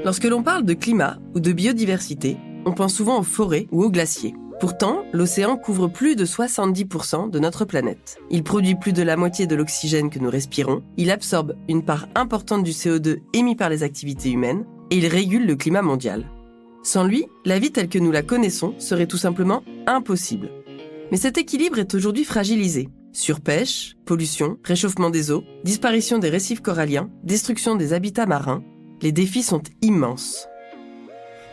Lorsque l'on parle de climat ou de biodiversité, on pense souvent aux forêts ou aux glaciers. Pourtant, l'océan couvre plus de 70% de notre planète. Il produit plus de la moitié de l'oxygène que nous respirons, il absorbe une part importante du CO2 émis par les activités humaines et il régule le climat mondial. Sans lui, la vie telle que nous la connaissons serait tout simplement impossible. Mais cet équilibre est aujourd'hui fragilisé. Surpêche, pollution, réchauffement des eaux, disparition des récifs coralliens, destruction des habitats marins, les défis sont immenses.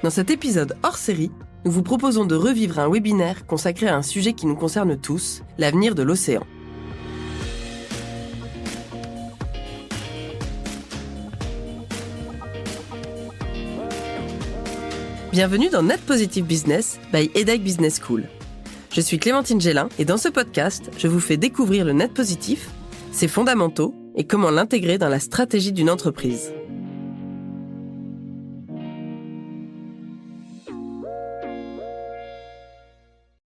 Dans cet épisode hors série, nous vous proposons de revivre un webinaire consacré à un sujet qui nous concerne tous, l'avenir de l'océan. Bienvenue dans Net Positive Business by EDHEC Business School. Je suis Clémentine Gélin et dans ce podcast, je vous fais découvrir le net positif, ses fondamentaux et comment l'intégrer dans la stratégie d'une entreprise.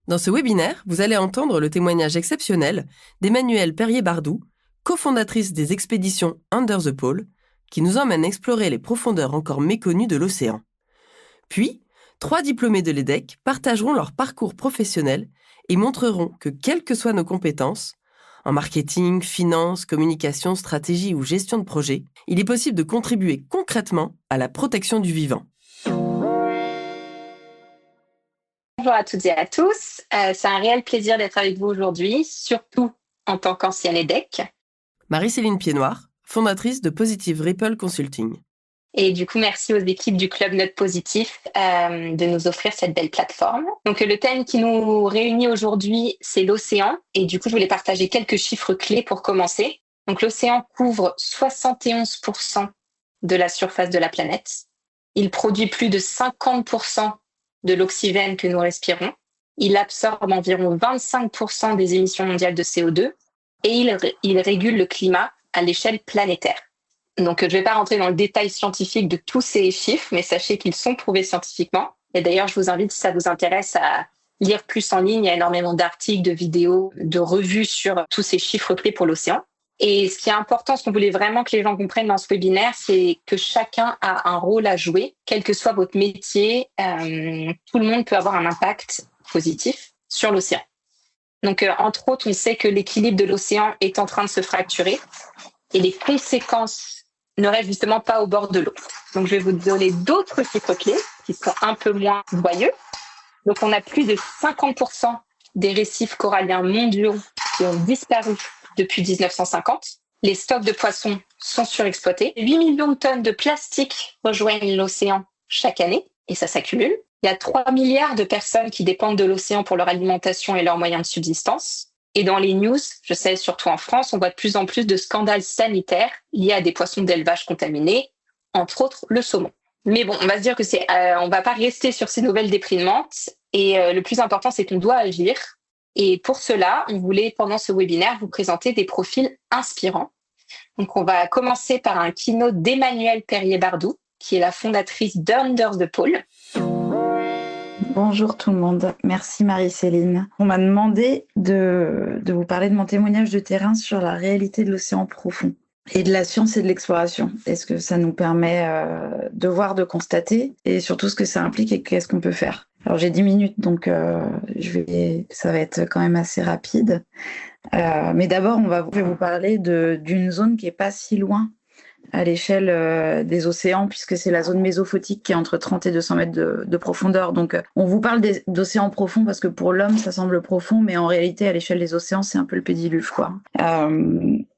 Dans ce webinaire, vous allez entendre le témoignage exceptionnel d'Emmanuelle Perrier-Bardou, cofondatrice des expéditions Under the Pole, qui nous emmène explorer les profondeurs encore méconnues de l'océan. Puis, 3 diplômés de l'EDHEC partageront leur parcours professionnel et montreront que, quelles que soient nos compétences, en marketing, finance, communication, stratégie ou gestion de projet, il est possible de contribuer concrètement à la protection du vivant. Bonjour à toutes et à tous, c'est un réel plaisir d'être avec vous aujourd'hui, surtout en tant qu'ancienne EDHEC. Marie-Céline Piednoir, fondatrice de Positive Ripple Consulting. Et du coup, merci aux équipes du Club Note Positif de nous offrir cette belle plateforme. Donc le thème qui nous réunit aujourd'hui, c'est l'océan. Et du coup, je voulais partager quelques chiffres clés pour commencer. Donc l'océan couvre 71% de la surface de la planète. Il produit plus de 50% de l'oxygène que nous respirons. Il absorbe environ 25% des émissions mondiales de CO2 et il régule le climat à l'échelle planétaire. Donc, je ne vais pas rentrer dans le détail scientifique de tous ces chiffres, mais sachez qu'ils sont prouvés scientifiquement. Et d'ailleurs, je vous invite, si ça vous intéresse, à lire plus en ligne. Il y a énormément d'articles, de vidéos, de revues sur tous ces chiffres clés pour l'océan. Et ce qui est important, ce qu'on voulait vraiment que les gens comprennent dans ce webinaire, c'est que chacun a un rôle à jouer, quel que soit votre métier. Tout le monde peut avoir un impact positif sur l'océan. Donc, entre autres, on sait que l'équilibre de l'océan est en train de se fracturer et les conséquences ne restent justement pas au bord de l'eau. Donc, je vais vous donner d'autres chiffres clés qui sont un peu moins joyeux. Donc, on a plus de 50% des récifs coralliens mondiaux qui ont disparu depuis 1950. Les stocks de poissons sont surexploités. 8 millions de tonnes de plastique rejoignent l'océan chaque année et ça s'accumule. Il y a 3 milliards de personnes qui dépendent de l'océan pour leur alimentation et leurs moyens de subsistance. Et dans les news, je sais surtout en France, on voit de plus en plus de scandales sanitaires liés à des poissons d'élevage contaminés, entre autres le saumon. Mais bon, on va se dire que on va pas rester sur ces nouvelles déprimantes et le plus important, c'est qu'on doit agir. Et pour cela, on voulait, pendant ce webinaire, vous présenter des profils inspirants. Donc, on va commencer par un keynote d'Emmanuelle Perrier-Bardou, qui est la fondatrice d'Under the Pole. Bonjour tout le monde, merci Marie-Céline. On m'a demandé de vous parler de mon témoignage de terrain sur la réalité de l'océan profond et de la science et de l'exploration. Et ce que ça nous permet de voir, de constater et surtout ce que ça implique et qu'est-ce qu'on peut faire. Alors j'ai 10 minutes, donc ça va être quand même assez rapide. Mais d'abord, je vais vous parler d'une zone qui est pas si loin à l'échelle des océans, puisque c'est la zone mésophotique qui est entre 30 et 200 mètres de profondeur. Donc on vous parle d'océans profonds parce que pour l'homme, ça semble profond, mais en réalité, à l'échelle des océans, c'est un peu le pédiluve, quoi.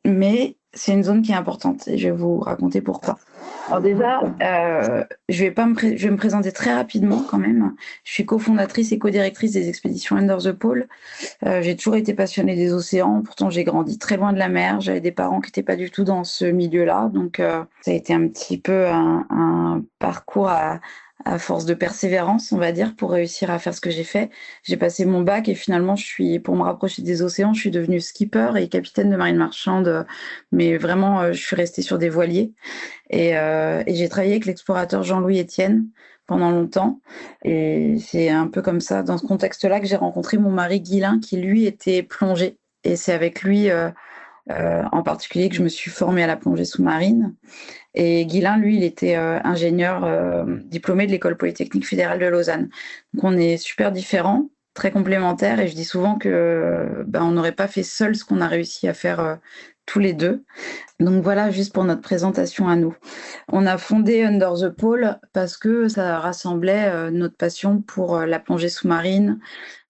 Mais c'est une zone qui est importante et je vais vous raconter pourquoi. Alors déjà, je vais me présenter très rapidement quand même. Je suis cofondatrice et co-directrice des expéditions Under the Pole. J'ai toujours été passionnée des océans, pourtant j'ai grandi très loin de la mer. J'avais des parents qui n'étaient pas du tout dans ce milieu-là, donc ça a été un petit peu un parcours à force de persévérance, on va dire, pour réussir à faire ce que j'ai fait. J'ai passé mon bac et finalement, pour me rapprocher des océans, je suis devenue skipper et capitaine de marine marchande. Mais vraiment, je suis restée sur des voiliers. Et j'ai travaillé avec l'explorateur Jean-Louis Etienne pendant longtemps. Et c'est un peu comme ça, dans ce contexte-là, que j'ai rencontré mon mari Guilain, qui lui était plongé. Et c'est avec lui en particulier que je me suis formée à la plongée sous-marine. Et Guylain, lui, il était ingénieur diplômé de l'École polytechnique fédérale de Lausanne. Donc on est super différents, très complémentaires, et je dis souvent que on n'aurait pas fait seul ce qu'on a réussi à faire tous les deux. Donc voilà, juste pour notre présentation à nous. On a fondé Under the Pole parce que ça rassemblait notre passion pour la plongée sous-marine,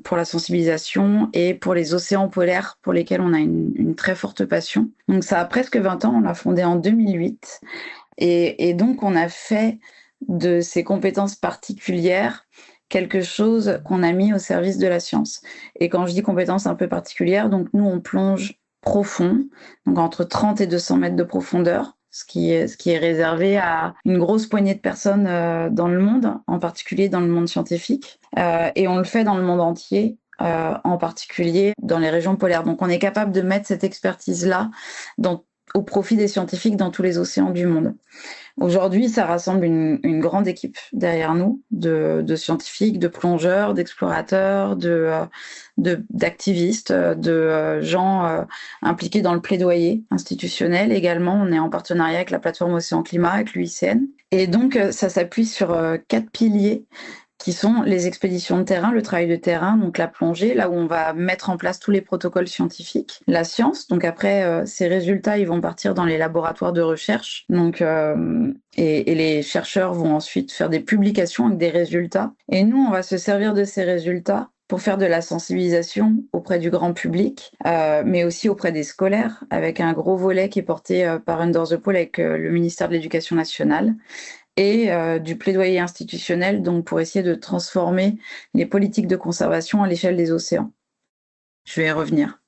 pour la sensibilisation et pour les océans polaires pour lesquels on a une très forte passion. Donc ça a presque 20 ans, on l'a fondé en 2008 et donc on a fait de ces compétences particulières quelque chose qu'on a mis au service de la science. Et quand je dis compétences un peu particulières, donc nous on plonge profond, donc entre 30 et 200 mètres de profondeur, ce qui est réservé à une grosse poignée de personnes dans le monde, en particulier dans le monde scientifique. Et on le fait dans le monde entier, en particulier dans les régions polaires. Donc on est capable de mettre cette expertise-là au profit des scientifiques dans tous les océans du monde. Aujourd'hui, ça rassemble une grande équipe derrière nous, de scientifiques, de plongeurs, d'explorateurs, d'activistes, de gens impliqués dans le plaidoyer institutionnel. Également, on est en partenariat avec la plateforme Océan Climat, avec l'UICN. Et donc, ça s'appuie sur 4 piliers qui sont les expéditions de terrain, le travail de terrain, donc la plongée, là où on va mettre en place tous les protocoles scientifiques, la science, donc après ces résultats, ils vont partir dans les laboratoires de recherche, donc et les chercheurs vont ensuite faire des publications avec des résultats, et nous, on va se servir de ces résultats pour faire de la sensibilisation auprès du grand public, mais aussi auprès des scolaires, avec un gros volet qui est porté par Under the Pole avec le ministère de l'Éducation nationale, et du plaidoyer institutionnel, donc pour essayer de transformer les politiques de conservation à l'échelle des océans. Je vais y revenir.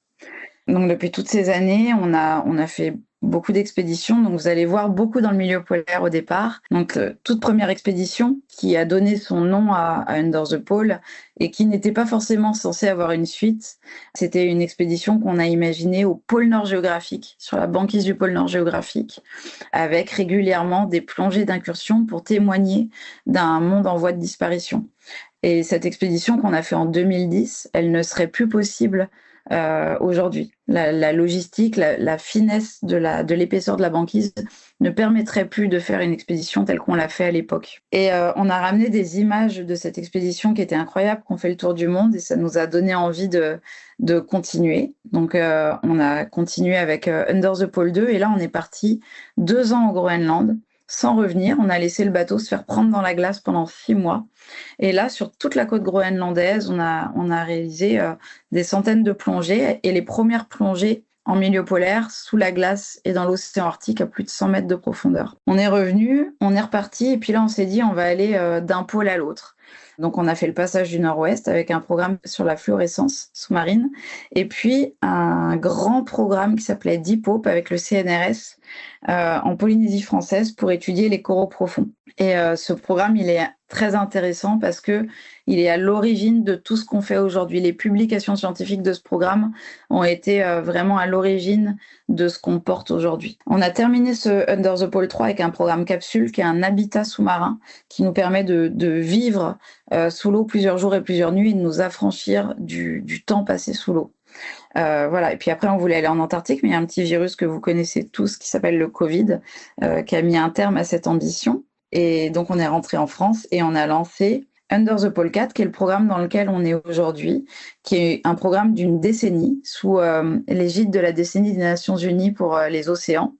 Donc depuis toutes ces années, on a fait beaucoup d'expéditions, donc vous allez voir beaucoup dans le milieu polaire au départ. Donc toute première expédition qui a donné son nom à Under the Pole et qui n'était pas forcément censée avoir une suite, c'était une expédition qu'on a imaginée au pôle Nord géographique, sur la banquise du pôle Nord géographique, avec régulièrement des plongées d'incursion pour témoigner d'un monde en voie de disparition. Et cette expédition qu'on a fait en 2010, elle ne serait plus possible aujourd'hui. La logistique, la finesse de l'épaisseur de la banquise ne permettrait plus de faire une expédition telle qu'on l'a fait à l'époque. Et on a ramené des images de cette expédition qui étaient incroyables, qu'on fait le tour du monde, et ça nous a donné envie de continuer. Donc on a continué avec Under the Pole 2, et là on est parti 2 ans au Groenland, sans revenir. On a laissé le bateau se faire prendre dans la glace pendant 6 mois. Et là, sur toute la côte groenlandaise, on a réalisé des centaines de plongées, et les premières plongées en milieu polaire, sous la glace et dans l'océan Arctique à plus de 100 mètres de profondeur. On est revenu, on est reparti, et puis là on s'est dit on va aller d'un pôle à l'autre. Donc on a fait le passage du Nord-Ouest avec un programme sur la fluorescence sous-marine, et puis un grand programme qui s'appelait Deep Hope avec le CNRS en Polynésie française pour étudier les coraux profonds. Et ce programme, il est très intéressant parce que il est à l'origine de tout ce qu'on fait aujourd'hui. Les publications scientifiques de ce programme ont été vraiment à l'origine de ce qu'on porte aujourd'hui. On a terminé ce Under the Pole 3 avec un programme capsule qui est un habitat sous-marin qui nous permet de vivre sous l'eau plusieurs jours et plusieurs nuits et de nous affranchir du temps passé sous l'eau. Voilà. Et puis après, on voulait aller en Antarctique, mais il y a un petit virus que vous connaissez tous qui s'appelle le Covid, qui a mis un terme à cette ambition. Et donc, on est rentré en France et on a lancé Under the Pole 4, qui est le programme dans lequel on est aujourd'hui, qui est un programme d'une décennie sous l'égide de la décennie des Nations Unies pour les océans,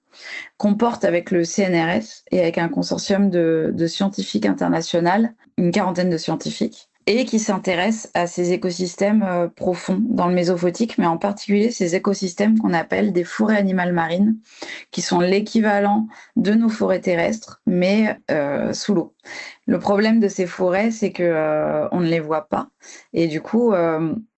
qu'on porte avec le CNRS et avec un consortium de scientifiques internationaux, une quarantaine de scientifiques, et qui s'intéresse à ces écosystèmes profonds dans le mésophotique, mais en particulier ces écosystèmes qu'on appelle des forêts animales marines, qui sont l'équivalent de nos forêts terrestres, mais sous l'eau. Le problème de ces forêts, c'est que on ne les voit pas, et du coup,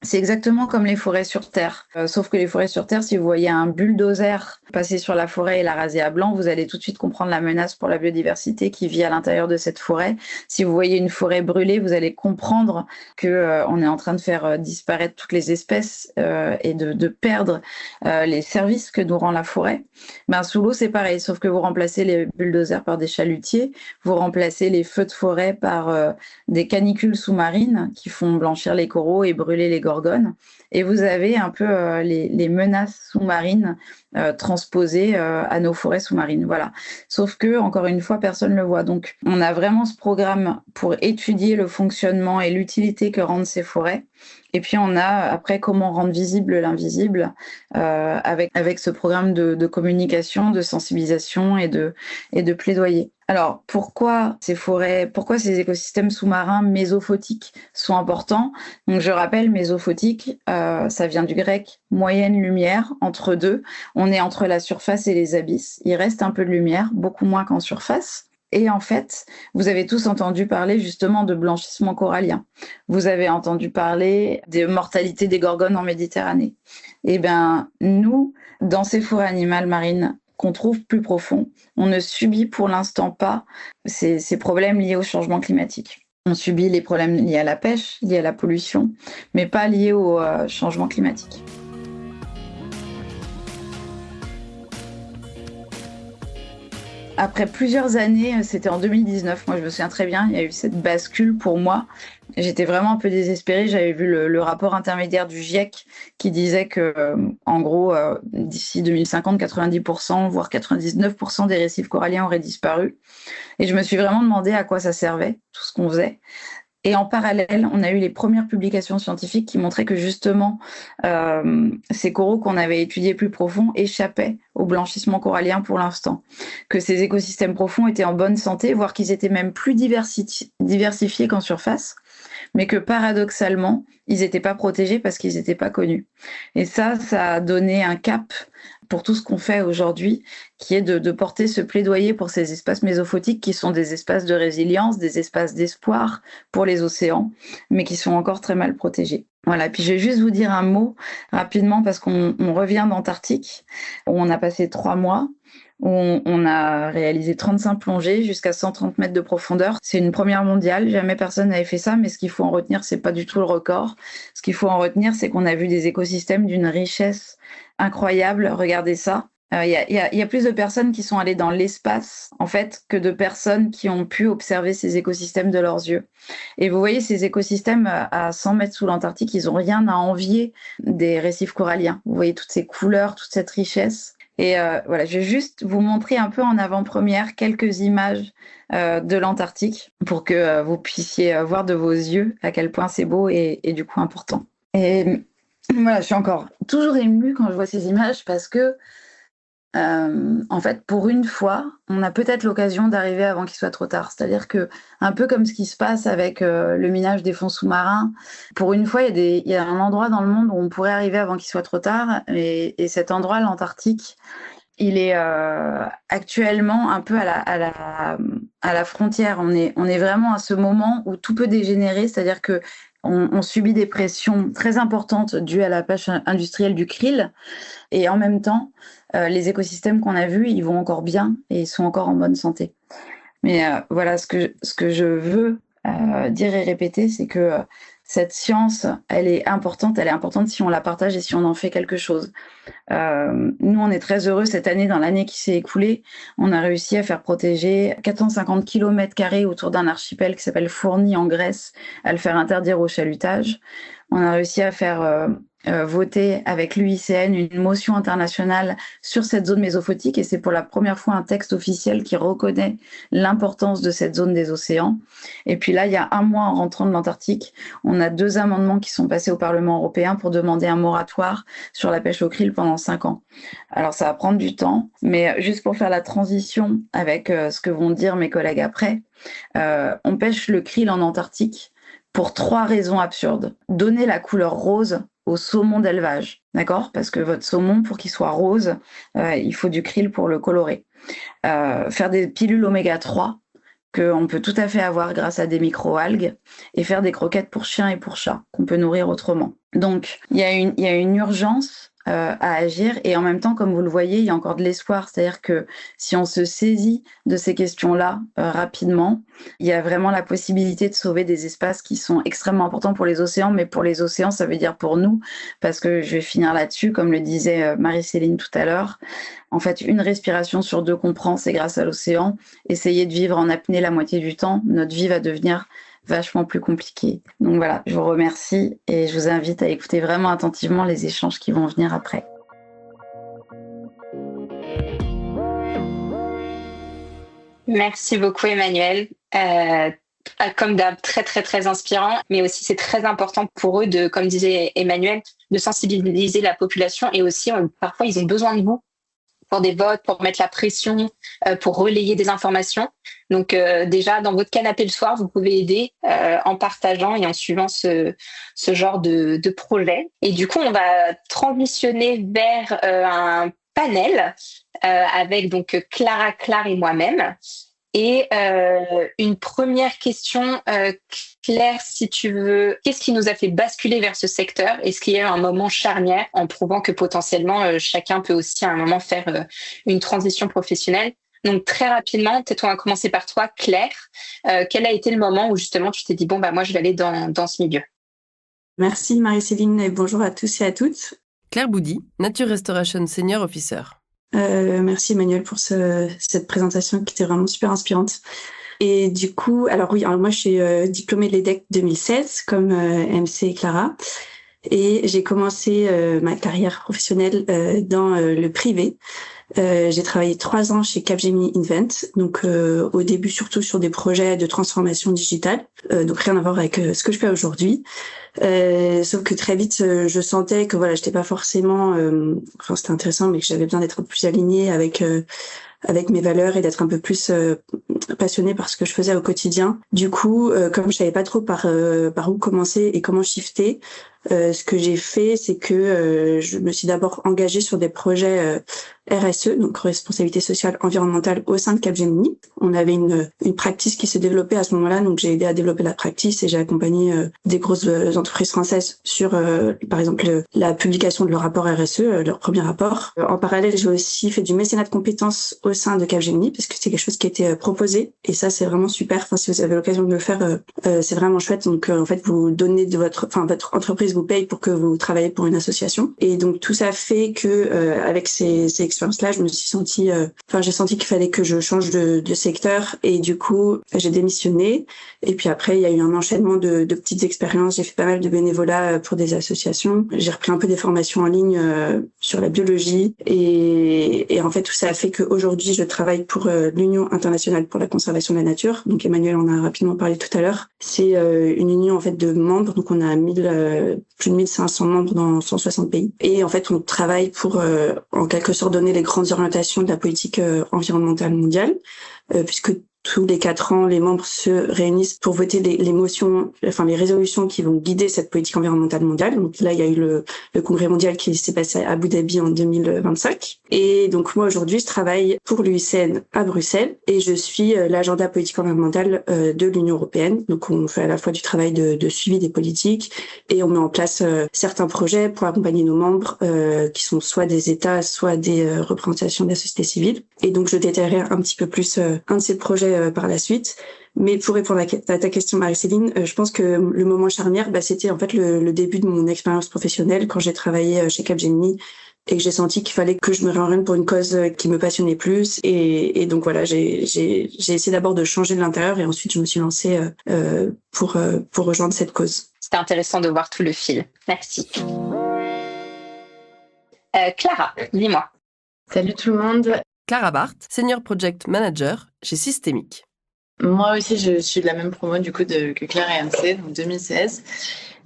c'est exactement comme les forêts sur Terre. Sauf que les forêts sur Terre, si vous voyez un bulldozer passer sur la forêt et la raser à blanc, vous allez tout de suite comprendre la menace pour la biodiversité qui vit à l'intérieur de cette forêt. Si vous voyez une forêt brûlée, vous allez comprendre que on est en train de faire disparaître toutes les espèces et de perdre les services que nous rend la forêt. Ben, sous l'eau, c'est pareil, sauf que vous remplacez les bulldozers par des chalutiers, vous remplacez les feux de forêt par des canicules sous-marines qui font blanchir les coraux et brûler les gorgones, et vous avez un peu les menaces sous-marines transposées à nos forêts sous-marines. Voilà. Sauf que, encore une fois, personne ne le voit. Donc, on a vraiment ce programme pour étudier le fonctionnement et l'utilité que rendent ces forêts. Et puis, on a après comment rendre visible l'invisible avec ce programme de communication, de sensibilisation et de plaidoyer. Alors, pourquoi ces écosystèmes sous-marins mésophotiques sont importants? Donc, je rappelle, mésophotique, ça vient du grec moyenne lumière, entre deux. On est entre la surface et les abysses. Il reste un peu de lumière, beaucoup moins qu'en surface. Et en fait, vous avez tous entendu parler justement de blanchissement corallien. Vous avez entendu parler de mortalité des gorgones en Méditerranée. Eh bien, nous, dans ces forêts animales marines qu'on trouve plus profonds, on ne subit pour l'instant pas ces problèmes liés au changement climatique. On subit les problèmes liés à la pêche, liés à la pollution, mais pas liés au changement climatique. Après plusieurs années, c'était en 2019, moi je me souviens très bien, il y a eu cette bascule pour moi. J'étais vraiment un peu désespérée, j'avais vu le rapport intermédiaire du GIEC qui disait que, en gros, d'ici 2050, 90%, voire 99% des récifs coralliens auraient disparu. Et je me suis vraiment demandé à quoi ça servait, tout ce qu'on faisait. Et en parallèle, on a eu les premières publications scientifiques qui montraient que justement, ces coraux qu'on avait étudiés plus profonds échappaient au blanchissement corallien pour l'instant. Que ces écosystèmes profonds étaient en bonne santé, voire qu'ils étaient même plus diversifiés qu'en surface, mais que paradoxalement, ils n'étaient pas protégés parce qu'ils n'étaient pas connus. Et ça a donné un cap pour tout ce qu'on fait aujourd'hui, qui est de porter ce plaidoyer pour ces espaces mésophotiques qui sont des espaces de résilience, des espaces d'espoir pour les océans, mais qui sont encore très mal protégés. Voilà, puis je vais juste vous dire un mot rapidement parce qu'on revient d'Antarctique, où on a passé 3 mois, où on a réalisé 35 plongées jusqu'à 130 mètres de profondeur. C'est une première mondiale, jamais personne n'avait fait ça, mais ce qu'il faut en retenir, c'est pas du tout le record. Ce qu'il faut en retenir, c'est qu'on a vu des écosystèmes d'une richesse incroyable. Regardez ça. Il y a plus de personnes qui sont allées dans l'espace, en fait, que de personnes qui ont pu observer ces écosystèmes de leurs yeux. Et vous voyez, ces écosystèmes à 100 mètres sous l'Antarctique, ils n'ont rien à envier des récifs coralliens. Vous voyez toutes ces couleurs, toute cette richesse. Et voilà, je vais juste vous montrer un peu en avant-première quelques images de l'Antarctique pour que vous puissiez voir de vos yeux à quel point c'est beau et du coup important. Et voilà, je suis encore toujours émue quand je vois ces images parce que en fait, pour une fois, on a peut-être l'occasion d'arriver avant qu'il soit trop tard. C'est-à-dire que, un peu comme ce qui se passe avec le minage des fonds sous-marins, pour une fois, il y a un endroit dans le monde où on pourrait arriver avant qu'il soit trop tard. Et cet endroit, l'Antarctique, il est actuellement un peu à la frontière. On est vraiment à ce moment où tout peut dégénérer. C'est-à-dire que on subit des pressions très importantes dues à la pêche industrielle du krill. Et en même temps, les écosystèmes qu'on a vus, ils vont encore bien et ils sont encore en bonne santé. Mais voilà, ce que je veux dire et répéter, c'est que cette science, elle est importante si on la partage et si on en fait quelque chose. Nous, on est très heureux cette année, dans l'année qui s'est écoulée, on a réussi à faire protéger 450 km² autour d'un archipel qui s'appelle Fourni en Grèce, à le faire interdire au chalutage. On a réussi à faire voter avec l'UICN une motion internationale sur cette zone mésophotique et c'est pour la première fois un texte officiel qui reconnaît l'importance de cette zone des océans. Et puis là, il y a 1 mois en rentrant de l'Antarctique, on a 2 amendements qui sont passés au Parlement européen pour demander un moratoire sur la pêche au krill pendant 5 ans. Alors ça va prendre du temps, mais juste pour faire la transition avec ce que vont dire mes collègues après, on pêche le krill en Antarctique pour 3 raisons absurdes. Donner la couleur rose au saumon d'élevage, d'accord? Parce que votre saumon, pour qu'il soit rose, il faut du krill pour le colorer. Faire des pilules oméga 3, qu'on peut tout à fait avoir grâce à des microalgues, et faire des croquettes pour chiens et pour chats, qu'on peut nourrir autrement. Donc, il y a une urgence à agir, et en même temps, comme vous le voyez, il y a encore de l'espoir, c'est-à-dire que si on se saisit de ces questions-là rapidement, il y a vraiment la possibilité de sauver des espaces qui sont extrêmement importants pour les océans, mais pour les océans, ça veut dire pour nous, parce que je vais finir là-dessus, comme le disait Marie-Céline tout à l'heure, en fait, 1 respiration sur 2 qu'on prend, c'est grâce à l'océan. Essayer de vivre en apnée la moitié du temps, notre vie va devenir vachement plus compliqué. Donc voilà, je vous remercie et je vous invite à écouter vraiment attentivement les échanges qui vont venir après. Merci beaucoup, Emmanuel. Comme d'hab, très, très, très inspirant. Mais aussi, c'est très important pour eux de, comme disait Emmanuel, de sensibiliser la population. Et aussi, parfois, ils ont besoin de vous pour des votes, pour mettre la pression, pour relayer des informations. Donc, déjà, dans votre canapé le soir, vous pouvez aider en partageant et en suivant ce genre de projet. Et du coup, on va transitionner vers un panel avec donc Clara, Claire et moi-même. Et une première question, Claire, si tu veux, qu'est-ce qui nous a fait basculer vers ce secteur? Est-ce qu'il y a eu un moment charnière en prouvant que potentiellement chacun peut aussi à un moment faire une transition professionnelle? Donc très rapidement, peut-être on va commencer par toi, Claire. Quel a été le moment où justement tu t'es dit, bon, bah moi je vais aller dans ce milieu? Merci Marie-Céline et bonjour à tous et à toutes. Claire Boudy, Nature Restoration Senior Officer. Merci Emmanuel pour cette présentation qui était vraiment super inspirante. Et du coup, alors moi je suis diplômée de l'EDEC 2016 comme MC et Clara. Et j'ai commencé ma carrière professionnelle dans le privé. J'ai travaillé 3 ans chez Capgemini Invent, donc au début surtout sur des projets de transformation digitale, donc rien à voir avec ce que je fais aujourd'hui. Sauf que très vite, je sentais que voilà, j'étais pas forcément, c'était intéressant, mais que j'avais besoin d'être plus alignée avec mes valeurs et d'être un peu plus passionnée par ce que je faisais au quotidien. Du coup, comme je savais pas trop par où commencer et comment shifter, ce que j'ai fait, c'est que je me suis d'abord engagée sur des projets RSE, donc responsabilité sociale environnementale au sein de Capgemini. On avait une practice qui se développait à ce moment-là, donc j'ai aidé à développer la practice et j'ai accompagné des grosses entreprises françaises sur, par exemple, la publication de leur rapport RSE, leur premier rapport. En parallèle, j'ai aussi fait du mécénat de compétences au sein de Capgemini parce que c'est quelque chose qui était proposé et ça c'est vraiment super. Enfin, si vous avez l'occasion de le faire, c'est vraiment chouette. Donc en fait, vous donnez votre entreprise vous paye pour que vous travaillez pour une association et donc tout ça fait que avec ces expériences-là, je me suis sentie, j'ai senti qu'il fallait que je change de secteur et du coup j'ai démissionné et puis après il y a eu un enchaînement de petites expériences. J'ai fait pas mal de bénévolat pour des associations. J'ai repris un peu des formations en ligne sur la biologie et en fait tout ça a fait qu'aujourd'hui je travaille pour l'Union internationale pour la conservation de la nature. Donc Emmanuel en a rapidement parlé tout à l'heure. C'est une union en fait de membres. Donc on a plus de 1500 membres dans 160 pays et en fait on travaille pour en quelque sorte donner les grandes orientations de la politique environnementale mondiale puisque tous les 4 ans, les membres se réunissent pour voter les motions, les résolutions qui vont guider cette politique environnementale mondiale. Donc là, il y a eu le congrès mondial qui s'est passé à Abu Dhabi en 2025. Et donc moi, aujourd'hui, je travaille pour l'UICN à Bruxelles et je suis l'agenda politique environnementale de l'Union européenne. Donc on fait à la fois du travail de suivi des politiques et on met en place certains projets pour accompagner nos membres qui sont soit des États, soit des représentations de la société civile. Et donc je détaillerai un petit peu plus un de ces projets par la suite. Mais pour répondre à ta question, Marie-Céline, je pense que le moment charnière, c'était en fait le début de mon expérience professionnelle quand j'ai travaillé chez Capgemini et que j'ai senti qu'il fallait que je me réoriente pour une cause qui me passionnait plus. Et donc voilà, j'ai essayé d'abord de changer de l'intérieur et ensuite je me suis lancée pour rejoindre cette cause. C'était intéressant de voir tout le fil. Merci. Clara, dis-moi. Salut tout le monde. Clara Barth, Senior Project Manager chez Systemic. Moi aussi, je suis de la même promo du coup que Claire et MC, donc 2016.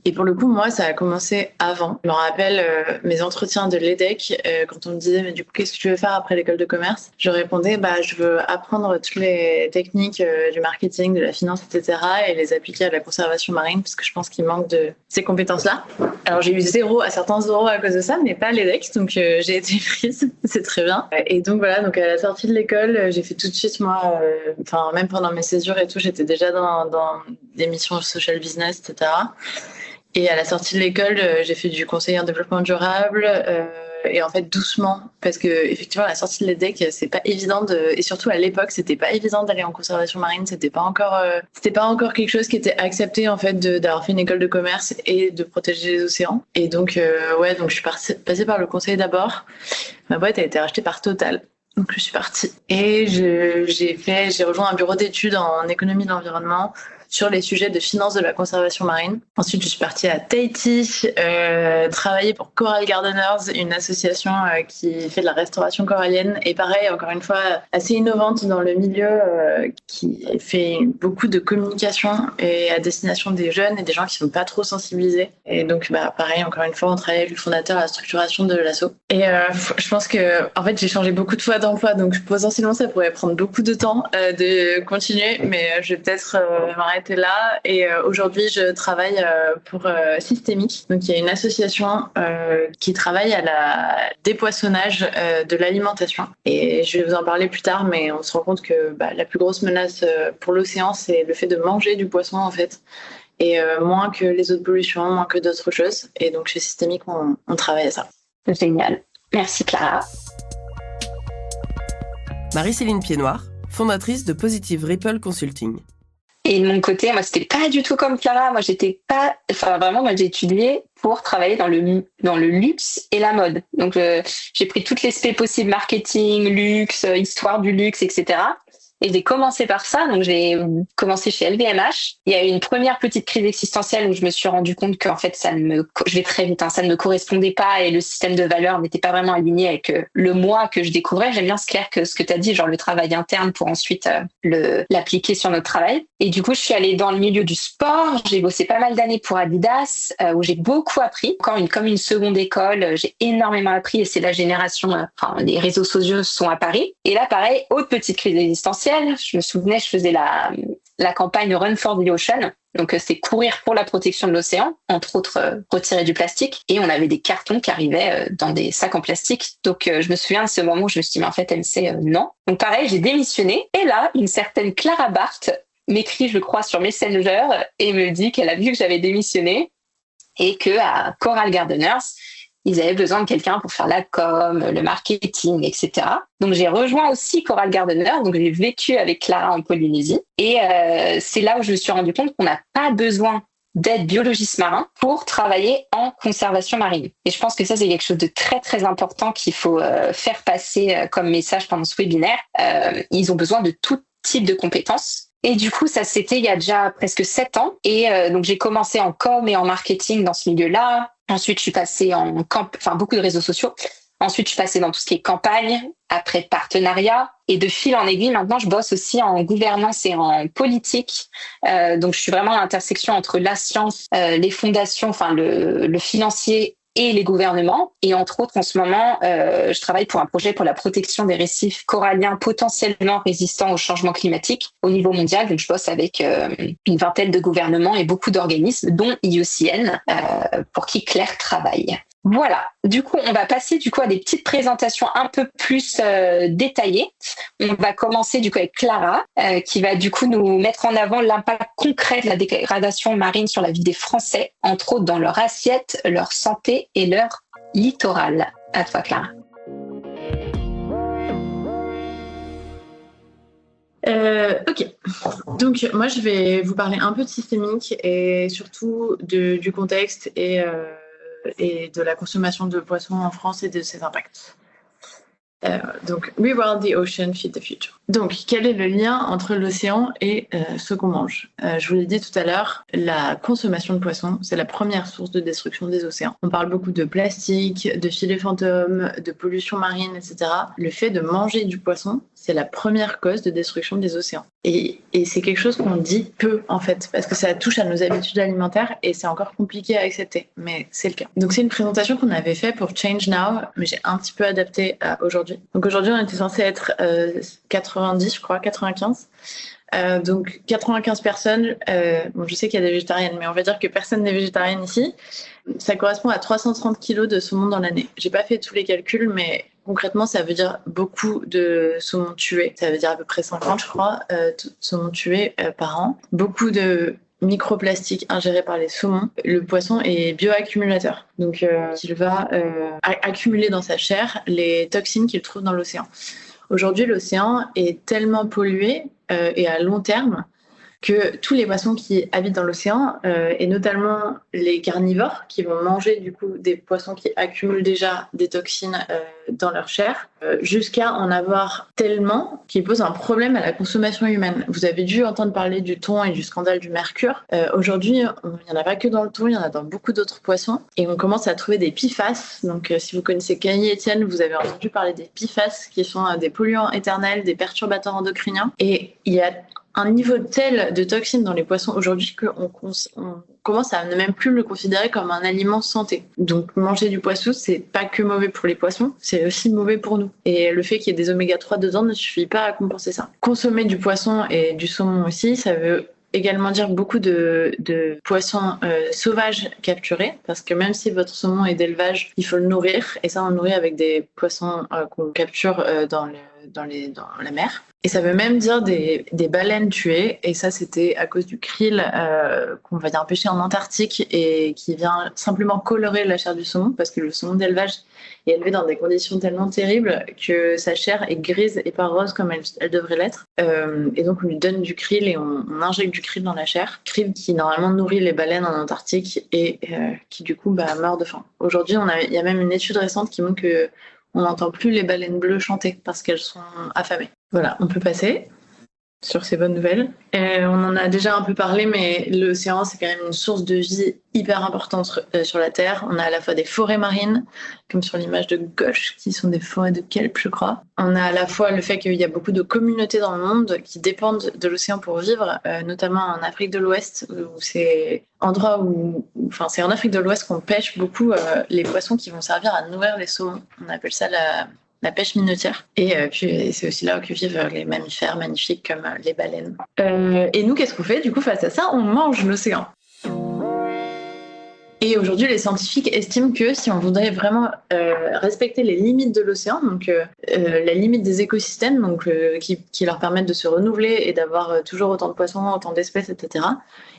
Et pour le coup, moi, ça a commencé avant. Je me rappelle mes entretiens de l'EDEC, quand on me disait, mais du coup, qu'est-ce que tu veux faire après l'école de commerce? Je répondais, je veux apprendre toutes les techniques du marketing, de la finance, etc. et les appliquer à la conservation marine, parce que je pense qu'il manque de ces compétences-là. Alors, j'ai eu certains zéros à cause de ça, mais pas à l'EDEC, donc j'ai été prise, c'est très bien. Et donc voilà, donc à la sortie de l'école, j'ai fait tout de suite, moi, même pendant mes césures et tout, j'étais déjà dans des missions social business, etc. Et à la sortie de l'école, j'ai fait du conseiller en développement durable et en fait doucement parce que effectivement à la sortie de l'EDEC, c'est pas évident et surtout à l'époque, c'était pas évident d'aller en conservation marine, c'était pas encore quelque chose qui était accepté en fait d'avoir fait une école de commerce et de protéger les océans. Et donc donc je suis passée par le conseil d'abord. Ma boîte a été rachetée par Total. Donc je suis partie et j'ai rejoint un bureau d'études en économie de l'environnement sur les sujets de finance de la conservation marine. Ensuite, je suis partie à Tahiti, travailler pour Coral Gardeners, une association qui fait de la restauration corallienne. Et pareil, encore une fois, assez innovante dans le milieu, qui fait beaucoup de communication et à destination des jeunes et des gens qui sont pas trop sensibilisés. Et donc, pareil, encore une fois, on travaille avec le fondateur à la structuration de l'asso. Et je pense que, en fait, j'ai changé beaucoup de fois d'emploi, donc potentiellement, ça pourrait prendre beaucoup de temps de continuer, mais je vais peut-être m'arrêter là. Et aujourd'hui, je travaille pour Systémique. Donc, il y a une association qui travaille à la dépoissonnage de l'alimentation. Et je vais vous en parler plus tard, mais on se rend compte que la plus grosse menace pour l'océan, c'est le fait de manger du poisson, en fait. Et moins que les autres pollutions, moins que d'autres choses. Et donc, chez Systémique, on travaille à ça. Génial. Merci Clara. Marie-Céline Piednoir, fondatrice de Positive Ripple Consulting. Et de mon côté, moi, c'était pas du tout comme Clara. Moi, j'ai étudié pour travailler dans le luxe et la mode. Donc, j'ai pris toutes les spé possibles, marketing, luxe, histoire du luxe, etc. Et j'ai commencé par ça. Donc, j'ai commencé chez LVMH. Il y a eu une première petite crise existentielle où je me suis rendu compte qu'en fait, je vais très vite, ça ne me correspondait pas et le système de valeurs n'était pas vraiment aligné avec le moi que je découvrais. J'aime bien ce que tu as dit, genre le travail interne pour ensuite l'appliquer sur notre travail. Et du coup, je suis allée dans le milieu du sport. J'ai bossé pas mal d'années pour Adidas, où j'ai beaucoup appris. Comme une seconde école, j'ai énormément appris et c'est la génération, les réseaux sociaux sont à Paris. Et là, pareil, autre petite crise existentielle. Je me souvenais, je faisais la campagne Run for the Ocean. Donc, c'est courir pour la protection de l'océan, entre autres, retirer du plastique. Et on avait des cartons qui arrivaient dans des sacs en plastique. Donc, je me souviens de ce moment où je me suis dit, mais en fait, MC, non. Donc, pareil, j'ai démissionné. Et là, une certaine Clara Barthes m'écrit, je crois, sur Messenger et me dit qu'elle a vu que j'avais démissionné et qu'à Coral Gardeners, ils avaient besoin de quelqu'un pour faire la com, le marketing, etc. Donc, j'ai rejoint aussi Coral Gardeners. Donc, j'ai vécu avec Clara en Polynésie. Et c'est là où je me suis rendu compte qu'on n'a pas besoin d'être biologiste marin pour travailler en conservation marine. Et je pense que ça, c'est quelque chose de très, très important qu'il faut faire passer comme message pendant ce webinaire. Ils ont besoin de tout type de compétences. Et du coup, ça, c'était il y a déjà presque 7 ans. Et donc, j'ai commencé en com et en marketing dans ce milieu-là. Ensuite, je suis passée beaucoup de réseaux sociaux. Ensuite, je suis passée dans tout ce qui est campagne, après partenariat. Et de fil en aiguille, maintenant, je bosse aussi en gouvernance et en politique. Donc, je suis vraiment à l'intersection entre la science, les fondations, le financier et les gouvernements. Et entre autres, en ce moment, je travaille pour un projet pour la protection des récifs coralliens potentiellement résistants au changement climatique au niveau mondial. Donc, je bosse avec une vingtaine de gouvernements et beaucoup d'organismes, dont IUCN, pour qui Claire travaille. Voilà. Du coup, on va passer à des petites présentations un peu plus détaillées. On va commencer avec Clara, qui va nous mettre en avant l'impact concret de la dégradation marine sur la vie des Français, entre autres dans leur assiette, leur santé et leur littoral. À toi, Clara. Ok, donc moi je vais vous parler un peu de Systémique et surtout du contexte et de la consommation de poissons en France et de ses impacts. Donc, Reward the Ocean, Feed the Future. Donc, quel est le lien entre l'océan et ce qu'on mange ? Je vous l'ai dit tout à l'heure, la consommation de poissons, c'est la première source de destruction des océans. On parle beaucoup de plastique, de filets fantômes, de pollution marine, etc. Le fait de manger du poisson, c'est la première cause de destruction des océans. Et c'est quelque chose qu'on dit peu, en fait, parce que ça touche à nos habitudes alimentaires et c'est encore compliqué à accepter, mais c'est le cas. Donc, c'est une présentation qu'on avait faite pour Change Now, mais j'ai un petit peu adapté à aujourd'hui. Donc, aujourd'hui, on était censé être 90, je crois, 95. Donc 95 personnes, je sais qu'il y a des végétariennes, mais on va dire que personne n'est végétarienne ici. Ça correspond à 330 kilos de saumon dans l'année. J'ai pas fait tous les calculs, mais concrètement, ça veut dire beaucoup de saumon tué. Ça veut dire à peu près 50, je crois, saumon tué par an. Beaucoup de microplastiques ingérés par les saumons. Le poisson est bioaccumulateur, donc il va accumuler dans sa chair les toxines qu'il trouve dans l'océan. Aujourd'hui, l'océan est tellement pollué et à long terme que tous les poissons qui habitent dans l'océan, et notamment les carnivores, qui vont manger du coup des poissons qui accumulent déjà des toxines dans leur chair, jusqu'à en avoir tellement qu'ils posent un problème à la consommation humaine. Vous avez dû entendre parler du thon et du scandale du mercure. Aujourd'hui, il n'y en a pas que dans le thon, il y en a dans beaucoup d'autres poissons. Et on commence à trouver des PFAS. Donc si vous connaissez Camille Etienne, vous avez entendu parler des PFAS, qui sont des polluants éternels, des perturbateurs endocriniens. Et il y a un niveau tel de toxines dans les poissons aujourd'hui qu'on commence à ne même plus le considérer comme un aliment santé. Donc manger du poisson, c'est pas que mauvais pour les poissons, c'est aussi mauvais pour nous. Et le fait qu'il y ait des oméga 3 dedans ne suffit pas à compenser ça. Consommer du poisson et du saumon aussi, ça veut également dire beaucoup de poissons sauvages capturés, parce que même si votre saumon est d'élevage, il faut le nourrir, et ça on le nourrit avec des poissons qu'on capture dans la mer. Et ça veut même dire des baleines tuées, et ça c'était à cause du krill qu'on va dire pêcher en Antarctique et qui vient simplement colorer la chair du saumon, parce que le saumon d'élevage est élevé dans des conditions tellement terribles que sa chair est grise et pas rose comme elle devrait l'être. Et donc on lui donne du krill et on injecte du krill dans la chair. Krill qui normalement nourrit les baleines en Antarctique et qui du coup meurt de faim. Aujourd'hui il y a même une étude récente qui montre que on n'entend plus les baleines bleues chanter parce qu'elles sont affamées. Voilà, on peut passer sur ces bonnes nouvelles. On en a déjà un peu parlé, mais l'océan, c'est quand même une source de vie hyper importante sur la Terre. On a à la fois des forêts marines, comme sur l'image de gauche, qui sont des forêts de kelp, je crois. On a à la fois le fait qu'il y a beaucoup de communautés dans le monde qui dépendent de l'océan pour vivre, notamment en Afrique de l'Ouest, où c'est c'est en Afrique de l'Ouest qu'on pêche beaucoup les poissons qui vont servir à nourrir les saumons. On appelle ça la pêche minotière. Et puis c'est aussi là que vivent les mammifères magnifiques comme les baleines. Et nous, qu'est-ce qu'on fait du coup face à ça? On mange l'océan. Et aujourd'hui, les scientifiques estiment que si on voudrait vraiment respecter les limites de l'océan, donc la limite des écosystèmes, donc qui leur permettent de se renouveler et d'avoir toujours autant de poissons, autant d'espèces, etc.,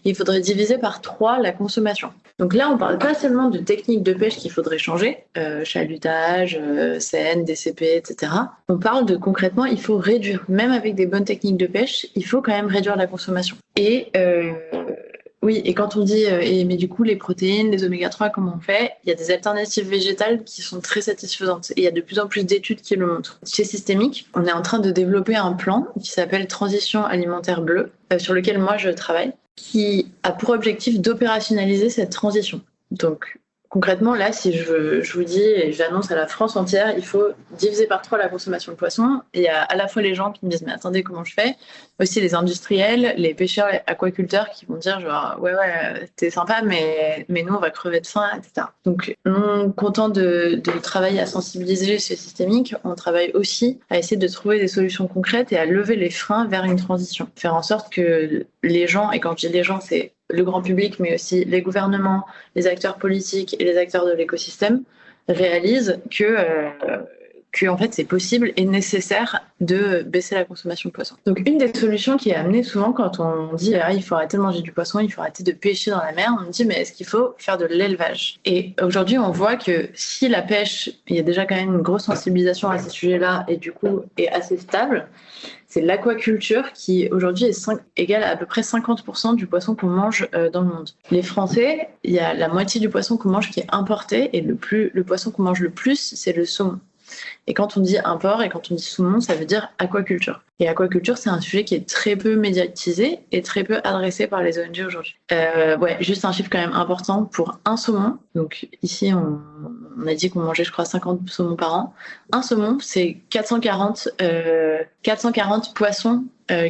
il faudrait diviser par 3 la consommation. Donc là, on parle pas seulement de techniques de pêche qu'il faudrait changer, chalutage, CN, DCP, etc. On parle de concrètement, il faut réduire, même avec des bonnes techniques de pêche, il faut quand même réduire la consommation. Et oui, et quand on dit, mais du coup, les protéines, les oméga 3, comment on fait? Il y a des alternatives végétales qui sont très satisfaisantes. Et il y a de plus en plus d'études qui le montrent. Chez Systémique, on est en train de développer un plan qui s'appelle Transition alimentaire bleue, sur lequel moi je travaille, qui a pour objectif d'opérationnaliser cette transition. Donc, concrètement, là, si je vous dis et j'annonce à la France entière, il faut diviser par 3 la consommation de poissons. Et il y a à la fois les gens qui me disent, mais attendez, comment je fais? Aussi les industriels, les pêcheurs, les aquaculteurs qui vont dire, genre, ouais, t'es sympa, mais nous, on va crever de faim, etc. Donc, non content de travailler à sensibiliser ce systémique, on travaille aussi à essayer de trouver des solutions concrètes et à lever les freins vers une transition. Faire en sorte que les gens, et quand je dis les gens, c'est le grand public, mais aussi les gouvernements, les acteurs politiques et les acteurs de l'écosystème, réalisent que en fait c'est possible et nécessaire de baisser la consommation de poisson. Donc une des solutions qui est amenée souvent quand on dit il faut arrêter de manger du poisson, il faut arrêter de pêcher dans la mer, on dit mais est-ce qu'il faut faire de l'élevage? Et aujourd'hui on voit que si la pêche, il y a déjà quand même une grosse sensibilisation à ces sujets-là et du coup est assez stable, c'est l'aquaculture qui aujourd'hui est égale à peu près 50% du poisson qu'on mange dans le monde. Les Français, il y a la moitié du poisson qu'on mange qui est importé et le poisson qu'on mange le plus, c'est le saumon. Et quand on dit import et quand on dit saumon, ça veut dire aquaculture. Et aquaculture, c'est un sujet qui est très peu médiatisé et très peu adressé par les ONG aujourd'hui. Juste un chiffre quand même important pour un saumon. Donc ici, on a dit qu'on mangeait, je crois, 50 saumons par an. Un saumon, c'est 440 poissons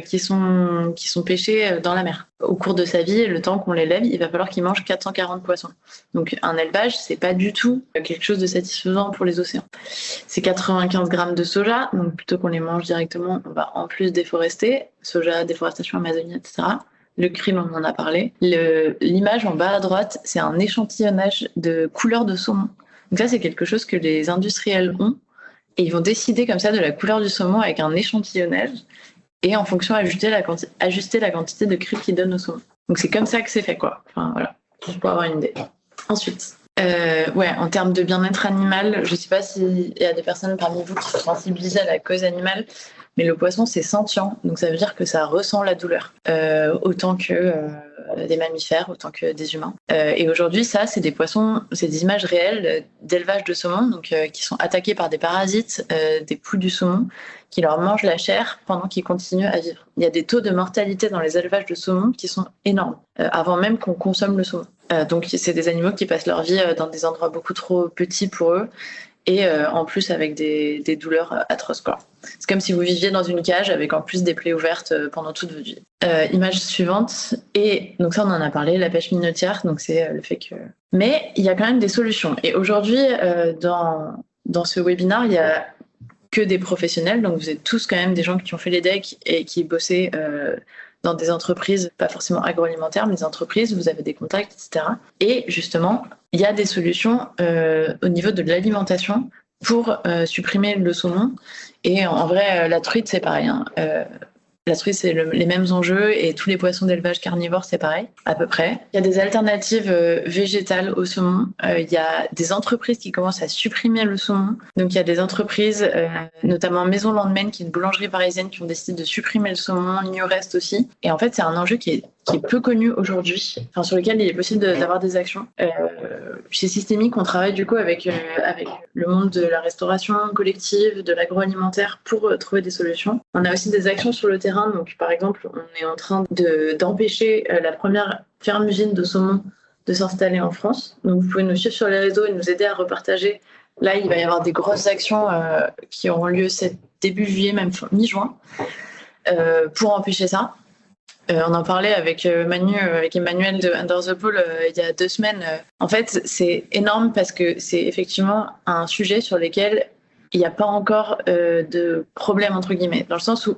qui sont pêchés dans la mer. Au cours de sa vie, le temps qu'on l'élève, il va falloir qu'il mange 440 poissons. Donc un élevage, c'est pas du tout quelque chose de satisfaisant pour les océans. C'est 95 grammes de soja, donc plutôt qu'on les mange directement, on va en plus déforester, soja, déforestation amazonienne, etc. Le krill, on en a parlé. L'image en bas à droite, c'est un échantillonnage de couleurs de saumon. Donc ça, c'est quelque chose que les industriels ont, et ils vont décider comme ça de la couleur du saumon avec un échantillonnage, et en fonction ajuster la quantité de krill qu'ils donnent au saumon. Donc c'est comme ça que c'est fait, quoi. Enfin voilà, juste pour avoir une idée. Ensuite, en termes de bien-être animal, je sais pas s'il y a des personnes parmi vous qui sont sensibilisées à la cause animale. mais le poisson c'est sentient, donc ça veut dire que ça ressent la douleur, autant que des mammifères, autant que des humains. Et aujourd'hui, ça, c'est des poissons, c'est des images réelles d'élevage de saumon, donc qui sont attaqués par des parasites, des poux du saumon, qui leur mangent la chair pendant qu'ils continuent à vivre. Il y a des taux de mortalité dans les élevages de saumon qui sont énormes, avant même qu'on consomme le saumon. Donc c'est des animaux qui passent leur vie dans des endroits beaucoup trop petits pour eux, et en plus avec des douleurs atroces, quoi. C'est comme si vous viviez dans une cage avec en plus des plaies ouvertes pendant toute votre vie. Image suivante, et donc ça on en a parlé, la pêche minotière, donc c'est le fait que... Mais il y a quand même des solutions, et aujourd'hui dans ce webinaire, il y a que des professionnels, donc vous êtes tous quand même des gens qui ont fait les decks et qui bossaient dans des entreprises, pas forcément agroalimentaires, mais des entreprises, vous avez des contacts, etc. Et justement, il y a des solutions au niveau de l'alimentation pour supprimer le saumon. Et en vrai, la truite, c'est pareil. La truite, c'est les mêmes enjeux, et tous les poissons d'élevage carnivore, c'est pareil, à peu près. Il y a des alternatives végétales au saumon. Il y a des entreprises qui commencent à supprimer le saumon. Donc il y a des entreprises, notamment Maison Landmen, qui est une boulangerie parisienne, qui ont décidé de supprimer le saumon, Ignorest aussi. Et en fait, c'est un enjeu qui est peu connu aujourd'hui, enfin, sur lequel il est possible d'avoir des actions. Chez Systémique, on travaille du coup avec le monde de la restauration collective, de l'agroalimentaire, pour trouver des solutions. On a aussi des actions sur le terrain. Donc, par exemple, on est en train d'empêcher la première ferme-usine de saumon de s'installer en France. Donc, vous pouvez nous suivre sur les réseaux et nous aider à repartager. Là, il va y avoir des grosses actions qui auront lieu début juillet, même mi-juin, pour empêcher ça. On en parlait avec Emmanuel de Under the Pole il y a 2 semaines. En fait, c'est énorme parce que c'est effectivement un sujet sur lequel il n'y a pas encore de problème, entre guillemets, dans le sens où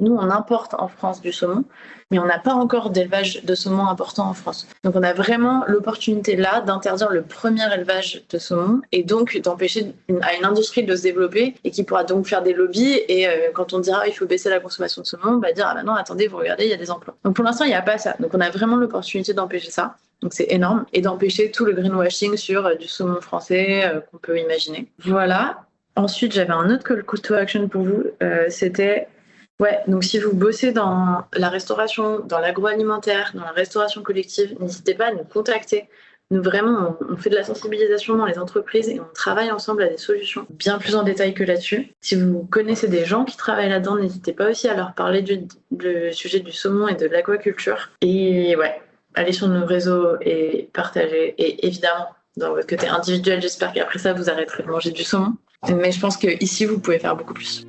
nous, on importe en France du saumon, mais on n'a pas encore d'élevage de saumon important en France. Donc on a vraiment l'opportunité là d'interdire le premier élevage de saumon, et donc d'empêcher à une industrie de se développer, et qui pourra donc faire des lobbies, et quand on dira il faut baisser la consommation de saumon, on va dire ah ben non, attendez, vous regardez, il y a des emplois. Donc pour l'instant, il n'y a pas ça. Donc on a vraiment l'opportunité d'empêcher ça. Donc c'est énorme, et d'empêcher tout le greenwashing sur du saumon français qu'on peut imaginer. Voilà. Ensuite, j'avais un autre call to action pour vous. C'était, donc si vous bossez dans la restauration, dans l'agroalimentaire, dans la restauration collective, n'hésitez pas à nous contacter. Nous, vraiment, on fait de la sensibilisation dans les entreprises, et on travaille ensemble à des solutions bien plus en détail que là-dessus. Si vous connaissez des gens qui travaillent là-dedans, n'hésitez pas aussi à leur parler du sujet du saumon et de l'aquaculture. Et allez sur nos réseaux et partagez. Et évidemment, dans votre côté individuel, j'espère qu'après ça, vous arrêterez de manger du saumon. Mais je pense qu'ici, vous pouvez faire beaucoup plus.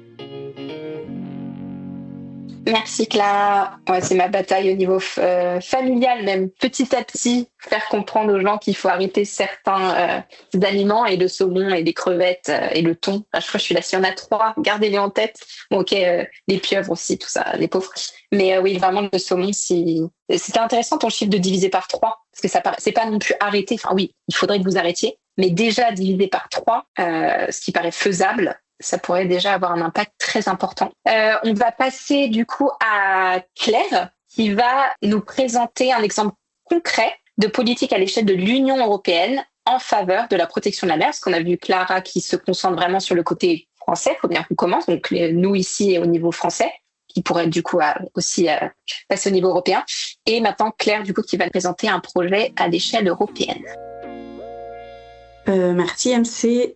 Merci Clara. Ouais, c'est ma bataille au niveau familial, même petit à petit, faire comprendre aux gens qu'il faut arrêter certains aliments, et le saumon et les crevettes et le thon. Enfin, je crois que je suis là, s'il y en a 3, gardez-les en tête. Bon, ok, les pieuvres aussi, tout ça, les pauvres. Mais oui, vraiment le saumon, c'était intéressant ton chiffre de diviser par 3, parce que ça c'est pas non plus arrêter. Enfin oui, il faudrait que vous arrêtiez, mais déjà diviser par 3, ce qui paraît faisable, ça pourrait déjà avoir un impact très important. On va passer du coup à Claire, qui va nous présenter un exemple concret de politique à l'échelle de l'Union européenne en faveur de la protection de la mer, parce qu'on a vu Clara qui se concentre vraiment sur le côté français. Il faut bien qu'on commence, donc nous ici au niveau français, qui pourrait du coup aussi passer au niveau européen. Et maintenant Claire, du coup, qui va présenter un projet à l'échelle européenne. Merci MC.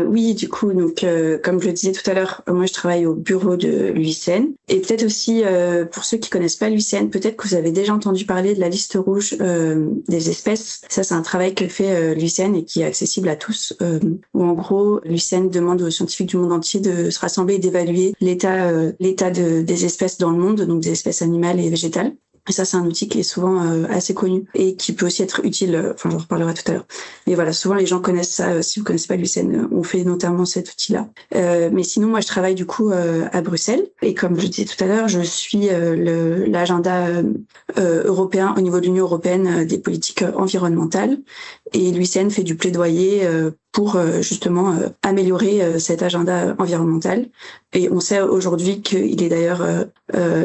Oui, du coup, donc comme je le disais tout à l'heure, moi je travaille au bureau de l'UICN, et peut-être aussi pour ceux qui connaissent pas l'UICN, peut-être que vous avez déjà entendu parler de la liste rouge des espèces. Ça, c'est un travail que fait l'UICN et qui est accessible à tous. Où en gros, l'UICN demande aux scientifiques du monde entier de se rassembler et d'évaluer l'état des espèces dans le monde, donc des espèces animales et végétales. Et ça, c'est un outil qui est souvent assez connu et qui peut aussi être utile. J'en reparlerai tout à l'heure. Mais voilà, souvent les gens connaissent ça. Si vous connaissez pas l'UICN, on fait notamment cet outil-là. Mais sinon, moi, je travaille du coup à Bruxelles. Et comme je le disais tout à l'heure, je suis l'agenda européen au niveau de l'Union européenne des politiques environnementales. Et l'UICN fait du plaidoyer pour justement améliorer cet agenda environnemental. Et on sait aujourd'hui qu'il est d'ailleurs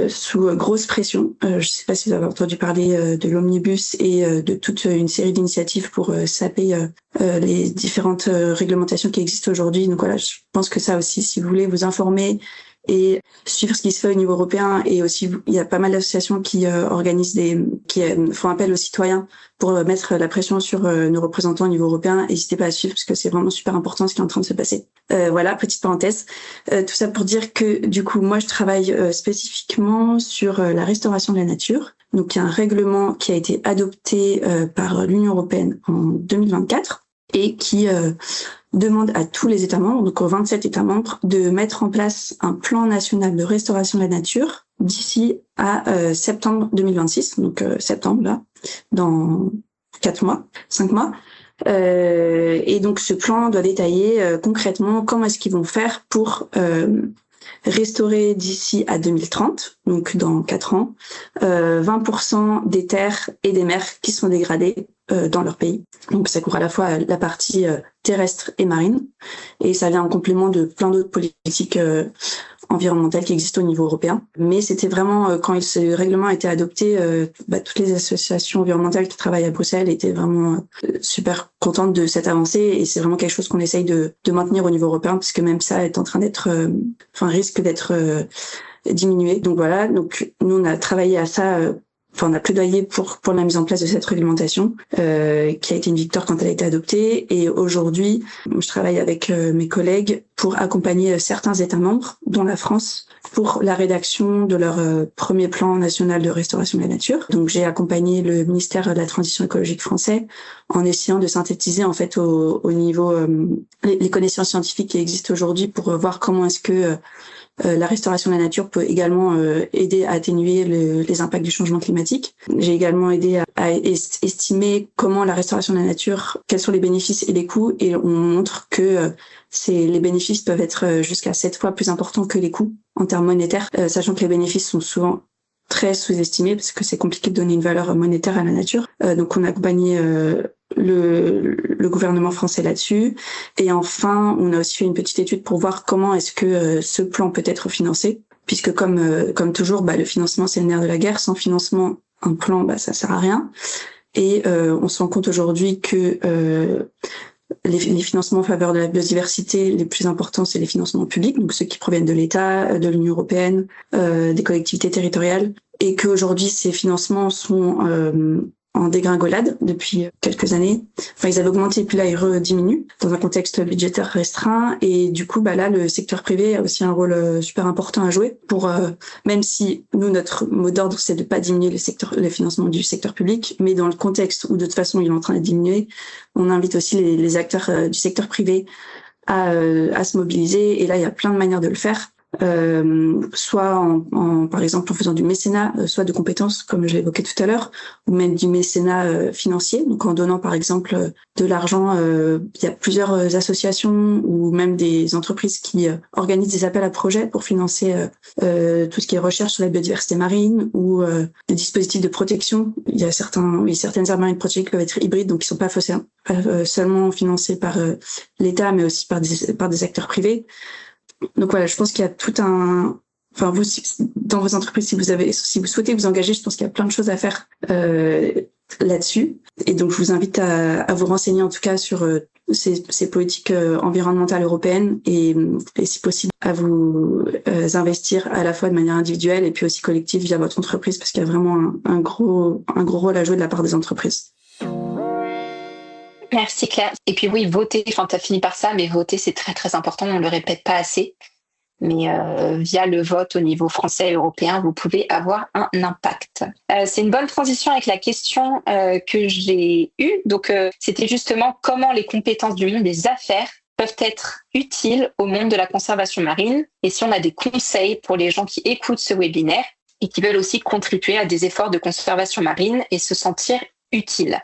sous grosse pression. Je ne sais pas si vous avez entendu parler de l'omnibus et de toute une série d'initiatives pour saper les différentes réglementations qui existent aujourd'hui. Donc voilà, je pense que ça aussi, si vous voulez vous informer et suivre ce qui se fait au niveau européen. Et aussi, il y a pas mal d'associations qui font appel aux citoyens pour mettre la pression sur nos représentants au niveau européen. N'hésitez pas à suivre parce que c'est vraiment super important ce qui est en train de se passer. Voilà, petite parenthèse. Tout ça pour dire que du coup, moi, je travaille spécifiquement sur la restauration de la nature. Donc, il y a un règlement qui a été adopté par l'Union européenne en 2024 et qui demande à tous les États membres, donc aux 27 États membres, de mettre en place un plan national de restauration de la nature d'ici à septembre 2026, donc septembre, là, dans 5 mois. Et donc ce plan doit détailler concrètement comment est-ce qu'ils vont faire pour restaurer d'ici à 2030, donc dans 4 ans, 20% des terres et des mers qui sont dégradées dans leur pays. Donc ça couvre à la fois la partie terrestre et marine, et ça vient en complément de plein d'autres politiques environnementales qui existent au niveau européen. Mais c'était vraiment, quand ce règlement a été adopté, toutes les associations environnementales qui travaillent à Bruxelles étaient vraiment super contentes de cette avancée, et c'est vraiment quelque chose qu'on essaye de maintenir au niveau européen, parce que même ça est en train d'être, risque d'être diminué. Donc voilà, donc nous on a travaillé à ça. On a plaidoyé pour la mise en place de cette réglementation qui a été une victoire quand elle a été adoptée. Et aujourd'hui, je travaille avec mes collègues pour accompagner certains États membres, dont la France, pour la rédaction de leur premier plan national de restauration de la nature. Donc j'ai accompagné le ministère de la Transition écologique français en essayant de synthétiser en fait au niveau les connaissances scientifiques qui existent aujourd'hui pour voir comment est-ce que la restauration de la nature peut également aider à atténuer les impacts du changement climatique. J'ai également aidé à estimer comment la restauration de la nature, quels sont les bénéfices et les coûts, et on montre que les bénéfices peuvent être jusqu'à 7 fois plus importants que les coûts en termes monétaires, sachant que les bénéfices sont souvent très sous-estimés parce que c'est compliqué de donner une valeur monétaire à la nature. Donc on a accompagné le gouvernement français là-dessus. Et enfin, on a aussi fait une petite étude pour voir comment est-ce que ce plan peut être financé, puisque comme toujours, le financement c'est le nerf de la guerre. Sans financement, un plan, ça sert à rien. Et on se rend compte aujourd'hui que les financements en faveur de la biodiversité, les plus importants, c'est les financements publics, donc ceux qui proviennent de l'État, de l'Union européenne, des collectivités territoriales, et qu'aujourd'hui ces financements sont en dégringolade depuis quelques années. Ils avaient augmenté, puis là, ils rediminuent dans un contexte budgétaire restreint. Et du coup, là, le secteur privé a aussi un rôle super important à jouer pour, même si nous, notre mot d'ordre, c'est de pas diminuer le financement du secteur public, mais dans le contexte où de toute façon, il est en train de diminuer, on invite aussi les acteurs du secteur privé à se mobiliser. Et là, il y a plein de manières de le faire. Soit par exemple en faisant du mécénat, soit de compétences comme je l'évoquais tout à l'heure, ou même du mécénat financier, donc en donnant par exemple de l'argent. Il y a plusieurs associations ou même des entreprises qui organisent des appels à projets pour financer tout ce qui est recherche sur la biodiversité marine ou des dispositifs de protection. Il y a certaines aires marines protégées qui peuvent être hybrides, donc qui sont pas seulement financées par l'État, mais aussi par des acteurs privés. Donc voilà, je pense qu'il y a tout un... vous, dans vos entreprises, si vous souhaitez vous engager, je pense qu'il y a plein de choses à faire là-dessus. Et donc, je vous invite à vous renseigner en tout cas sur ces politiques environnementales européennes et si possible, à vous investir à la fois de manière individuelle et puis aussi collective via votre entreprise, parce qu'il y a vraiment un gros rôle à jouer de la part des entreprises. Merci Claire. Et puis oui, voter, t'as fini par ça, mais voter c'est très très important, on le répète pas assez. Mais via le vote au niveau français et européen, vous pouvez avoir un impact. C'est une bonne transition avec la question que j'ai eue. Donc c'était justement comment les compétences du monde des affaires peuvent être utiles au monde de la conservation marine, et si on a des conseils pour les gens qui écoutent ce webinaire et qui veulent aussi contribuer à des efforts de conservation marine et se sentir utile.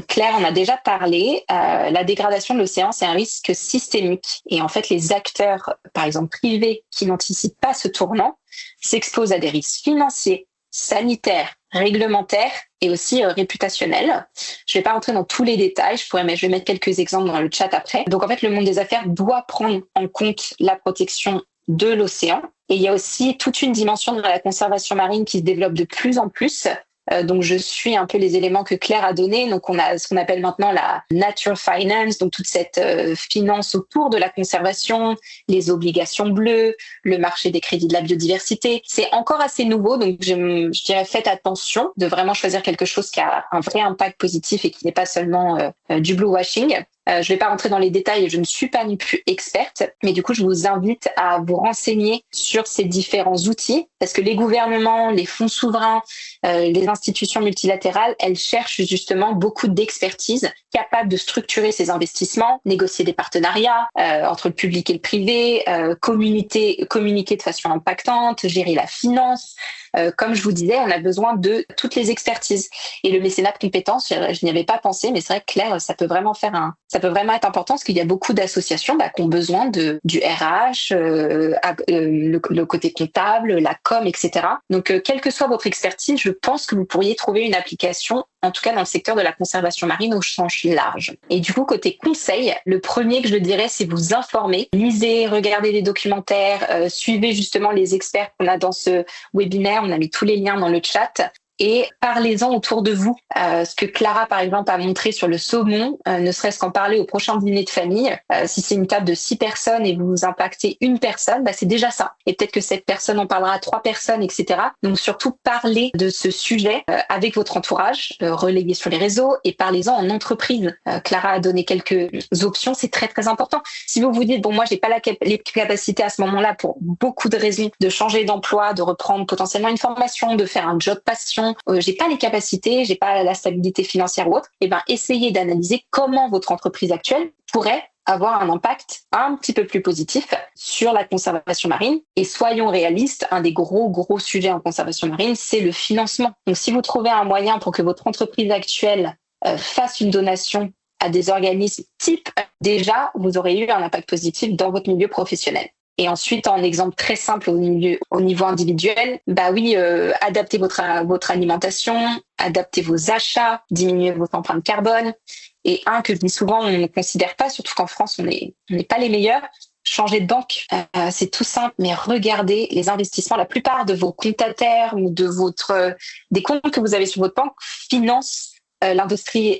Claire en a déjà parlé, la dégradation de l'océan, c'est un risque systémique. Et en fait, les acteurs, par exemple privés, qui n'anticipent pas ce tournant, s'exposent à des risques financiers, sanitaires, réglementaires et aussi réputationnels. Je ne vais pas rentrer dans tous les détails, je vais mettre quelques exemples dans le chat après. Donc en fait, le monde des affaires doit prendre en compte la protection de l'océan. Et il y a aussi toute une dimension de la conservation marine qui se développe de plus en plus, Donc, je suis un peu les éléments que Claire a donnés. Donc, on a ce qu'on appelle maintenant la nature finance, donc toute cette finance autour de la conservation, les obligations bleues, le marché des crédits de la biodiversité. C'est encore assez nouveau, donc je dirais faites attention de vraiment choisir quelque chose qui a un vrai impact positif et qui n'est pas seulement du blue washing. Je ne vais pas rentrer dans les détails, je ne suis pas non plus experte, mais du coup, je vous invite à vous renseigner sur ces différents outils, parce que les gouvernements, les fonds souverains, les institutions multilatérales, elles cherchent justement beaucoup d'expertise capable de structurer ces investissements, négocier des partenariats entre le public et le privé, communiquer de façon impactante, gérer la finance. Comme je vous disais, on a besoin de toutes les expertises. Et le mécénat de compétences, je n'y avais pas pensé, mais c'est vrai que Claire, ça peut vraiment être important parce qu'il y a beaucoup d'associations qui ont besoin du RH, le côté comptable, la com, etc. Donc, quelle que soit votre expertise, je pense que vous pourriez trouver une application, en tout cas dans le secteur de la conservation marine au sens large. Et du coup, côté conseil, le premier que je dirais, c'est vous informer. Lisez, regardez des documentaires, suivez justement les experts qu'on a dans ce webinaire. On a mis tous les liens dans le chat. Et parlez-en autour de vous. Ce que Clara, par exemple, a montré sur le saumon, ne serait-ce qu'en parler au prochain dîner de famille. Si c'est une table de 6 personnes et vous impactez une personne, c'est déjà ça. Et peut-être que cette personne en parlera à 3 personnes, etc. Donc surtout, parlez de ce sujet avec votre entourage, relayez sur les réseaux et parlez-en en entreprise. Clara a donné quelques options, c'est très très important. Si vous vous dites, moi j'ai pas les capacités à ce moment-là pour beaucoup de raisons de changer d'emploi, de reprendre potentiellement une formation, de faire un job passion, j'ai pas les capacités, j'ai pas la stabilité financière ou autre, essayez d'analyser comment votre entreprise actuelle pourrait avoir un impact un petit peu plus positif sur la conservation marine. Et soyons réalistes, un des gros sujets en conservation marine, c'est le financement. Donc si vous trouvez un moyen pour que votre entreprise actuelle fasse une donation à des organismes type, déjà, vous aurez eu un impact positif dans votre milieu professionnel. Et ensuite, en exemple très simple au niveau individuel, adaptez votre alimentation, adaptez vos achats, diminuez votre empreinte carbone. Et un que je dis souvent, on ne considère pas, surtout qu'en France, on n'est pas les meilleurs, changer de banque. C'est tout simple, mais regardez les investissements. La plupart de vos comptes à terme ou des comptes que vous avez sur votre banque financent l'industrie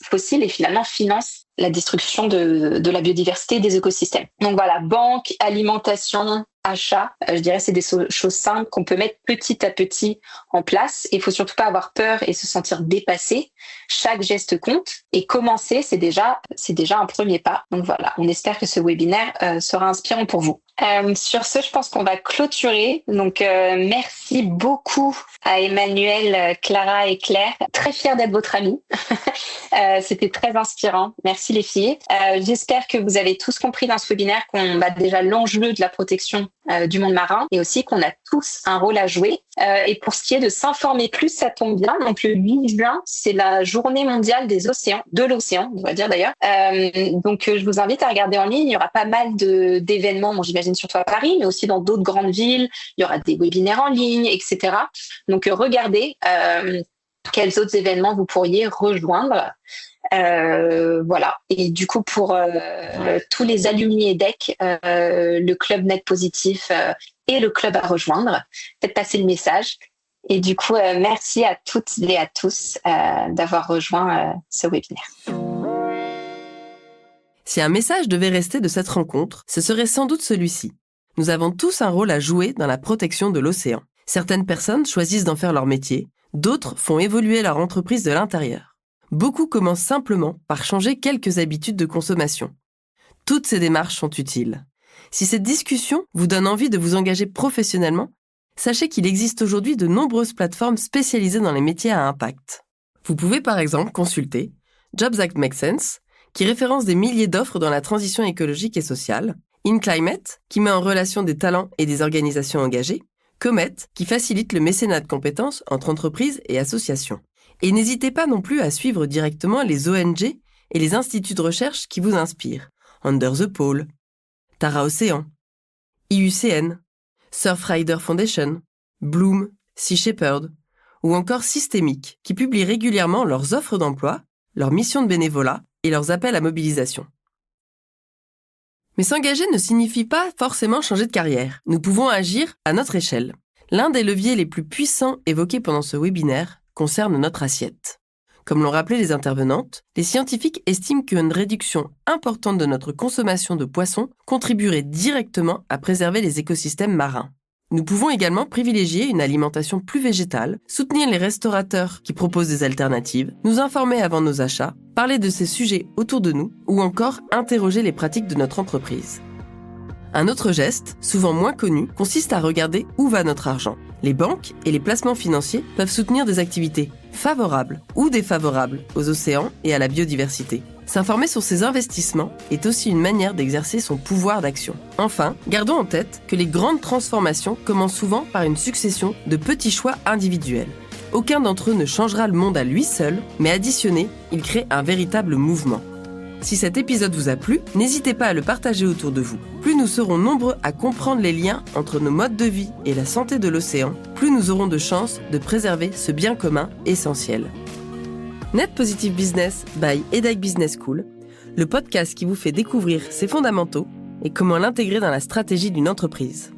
fossile et finalement financent la destruction de la biodiversité et des écosystèmes. Donc voilà, banque, alimentation, achat, je dirais c'est des choses simples qu'on peut mettre petit à petit en place. Il faut surtout pas avoir peur et se sentir dépassé. Chaque geste compte et commencer, c'est déjà un premier pas. Donc voilà, on espère que ce webinaire sera inspirant pour vous. Sur ce, je pense qu'on va clôturer. Donc, merci beaucoup à Emmanuel, Clara et Claire. Très fière d'être votre amie. C'était très inspirant. Merci les filles. J'espère que vous avez tous compris dans ce webinaire qu'on a déjà l'enjeu de la protection du monde marin et aussi qu'on a tous un rôle à jouer. Et pour ce qui est de s'informer plus, ça tombe bien. Donc, le 8 juin, c'est la journée mondiale de l'océan, on va dire d'ailleurs. Donc, je vous invite à regarder en ligne. Il y aura pas mal d'événements, j'imagine surtout à Paris, mais aussi dans d'autres grandes villes. Il y aura des webinaires en ligne, etc. Donc, regardez quels autres événements vous pourriez rejoindre. Voilà. Et du coup, pour tous les alumni EDEC, le club Net Positif et le club à rejoindre, faites passer le message. Et du coup, merci à toutes et à tous d'avoir rejoint ce webinaire. Si un message devait rester de cette rencontre, ce serait sans doute celui-ci. Nous avons tous un rôle à jouer dans la protection de l'océan. Certaines personnes choisissent d'en faire leur métier, d'autres font évoluer leur entreprise de l'intérieur. Beaucoup commencent simplement par changer quelques habitudes de consommation. Toutes ces démarches sont utiles. Si cette discussion vous donne envie de vous engager professionnellement, sachez qu'il existe aujourd'hui de nombreuses plateformes spécialisées dans les métiers à impact. Vous pouvez par exemple consulter Jobs Act Make Sense, qui référence des milliers d'offres dans la transition écologique et sociale, InClimate, qui met en relation des talents et des organisations engagées, Comet, qui facilite le mécénat de compétences entre entreprises et associations. Et n'hésitez pas non plus à suivre directement les ONG et les instituts de recherche qui vous inspirent. Under the Pole, Tara Océan, IUCN, Surfrider Foundation, Bloom, Sea Shepherd, ou encore Systémique, qui publient régulièrement leurs offres d'emploi, leurs missions de bénévolat et leurs appels à mobilisation. Mais s'engager ne signifie pas forcément changer de carrière. Nous pouvons agir à notre échelle. L'un des leviers les plus puissants évoqués pendant ce webinaire concerne notre assiette. Comme l'ont rappelé les intervenantes, les scientifiques estiment qu'une réduction importante de notre consommation de poissons contribuerait directement à préserver les écosystèmes marins. Nous pouvons également privilégier une alimentation plus végétale, soutenir les restaurateurs qui proposent des alternatives, nous informer avant nos achats, parler de ces sujets autour de nous ou encore interroger les pratiques de notre entreprise. Un autre geste, souvent moins connu, consiste à regarder où va notre argent. Les banques et les placements financiers peuvent soutenir des activités favorables ou défavorables aux océans et à la biodiversité. S'informer sur ses investissements est aussi une manière d'exercer son pouvoir d'action. Enfin, gardons en tête que les grandes transformations commencent souvent par une succession de petits choix individuels. Aucun d'entre eux ne changera le monde à lui seul, mais additionné, il crée un véritable mouvement. Si cet épisode vous a plu, n'hésitez pas à le partager autour de vous. Plus nous serons nombreux à comprendre les liens entre nos modes de vie et la santé de l'océan, plus nous aurons de chances de préserver ce bien commun essentiel. Net Positive Business by EDHEC Business School, le podcast qui vous fait découvrir ses fondamentaux et comment l'intégrer dans la stratégie d'une entreprise.